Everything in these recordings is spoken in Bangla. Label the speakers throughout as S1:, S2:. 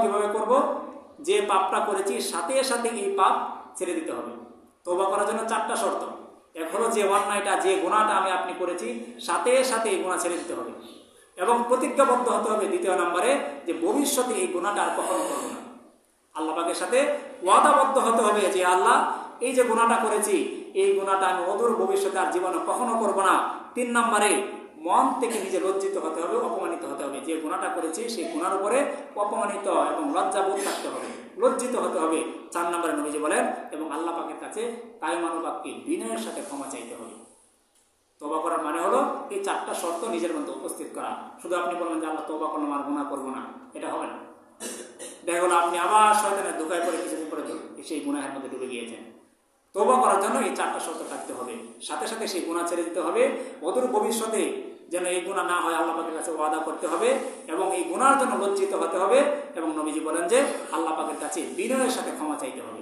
S1: কিভাবে করব? যে পাপটা করেছি সাথে সাথে এই পাপ ছেড়ে দিতে হবে। তওবা করার জন্য 4টা শর্ত। এক হলো যে অন্যায়টা, যে গুনাহটা আমি আপনি করেছি সাথে সাথে এই গুনাহ ছেড়ে দিতে হবে এবং প্রতিজ্ঞাবদ্ধ হতে হবে দ্বিতীয় নম্বরে যে ভবিষ্যতে এই গুনাহটা আর কখনো করব না। আল্লাহ পাকের সাথে ওয়াদাবদ্ধ হতে হবে যে আল্লাহ, এই যে গুনাহটা করেছি এই গুনাহটা আমি অদূর ভবিষ্যতে আর জীবনে কখনো করব না। 3 নম্বরে মন থেকে নিজে লজ্জিত হতে হবে, অপমানিত হতে হবে। যে গুনাহটা করেছি সেই গুনার উপরে অপমানিত এবং লজ্জাবোধ থাকতে হবে, লজ্জিত হতে হবে। 4 নম্বরে নবীজি বলেন এবং আল্লাহ পাকের কাছে কায়মানুবাক্যে বিনয়ের সাথে ক্ষমা চাইতে হবে। তওবা করার মানে হলো এই 4টা শর্ত নিজের মধ্যে উপস্থিত করা। শুধু আপনি বলবেন যে আল্লাহ তওবা করলাম আর গুনাহ করবো না, এটা হবে না। দেখা গেলো আপনি আবার শয়তানের ধোঁকায় পড়ে কিছুদিন পরে সেই গুনাহের মধ্যে ডুবে গিয়েছেন। তওবা করার জন্য এই 4টা শর্ত থাকতে হবে, সাথে সাথে সেই গুনাহ ছেড়ে দিতে হবে। অদূর ভবিষ্যতে যেন এই গুনাহ না হয় আল্লাহ পাকের কাছে ওয়াদা করতে হবে এবং এই গুনার জন্য লজ্জিত হতে হবে এবং নবীজি বলেন যে আল্লাহ পাকের কাছে বিনয়ের সাথে ক্ষমা চাইতে হবে।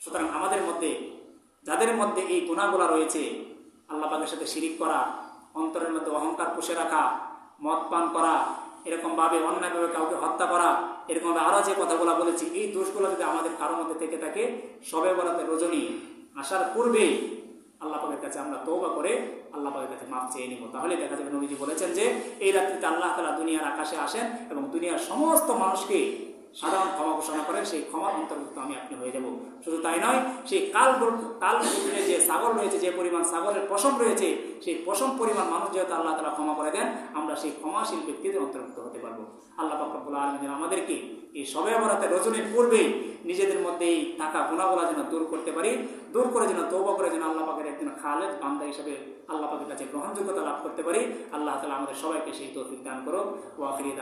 S1: সুতরাং আমাদের মধ্যে যাদের মধ্যে এই গুনাহগুলো রয়েছে, আল্লাহ পাকের সাথে শিরিক করা, অন্তরের মধ্যে অহংকার পুষে রাখা, মদ পান করা, এরকমভাবে অন্যায়ভাবে কাউকে হত্যা করা, এরকমভাবে আরও যে কথাগুলো বলেছি, এই দোষগুলো যদি আমাদের কারোর মধ্যে থেকে থাকে, শবে বরাতে রজনী আসার পূর্বেই আল্লাহ পাকের কাছে আমরা তওবা করে আল্লাহ পাকের কাছে মাফ চেয়ে নিব। তাহলে দেখা যাবে নবীজি বলেছেন যে এই রাত্রিতে আল্লাহ তাআলা দুনিয়ার আকাশে আসেন এবং দুনিয়ার সমস্ত মানুষকে সাধারণ ক্ষমা ঘোষণা করেন। সেই ক্ষমার অন্তর্ভুক্ত আমি আপনি হয়ে যাব। শুধু তাই নয়, সেই কাল যে ছাগল রয়েছে, যে পরিমাণ ছাগলের পশম রয়েছে, সেই পশম পরিমাণ মানুষ যেহেতু আল্লাহ তাআলা ক্ষমা করে দেন, আমরা সেই ক্ষমাশীল ব্যক্তিদের অন্তর্ভুক্ত হতে পারবো। আল্লাহ পাক রব্বুল আলামিন আমাদেরকে এই শবে বরাতে রজনীর পূর্বেই নিজেদের মধ্যে এই থাকা গুনাহগুলো যেন দূর করতে পারি, দূর করে যেন তওবা করে যেন আল্লাহ পাকের একজন খালেদ বান্দা হিসেবে আল্লাহ পাকের কাছে গ্রহণযোগ্যতা লাভ করতে পারি। আল্লাহ তাআলা আমাদের সবাইকে সেই তৌফিক দান করুক। ওয়া আখিরি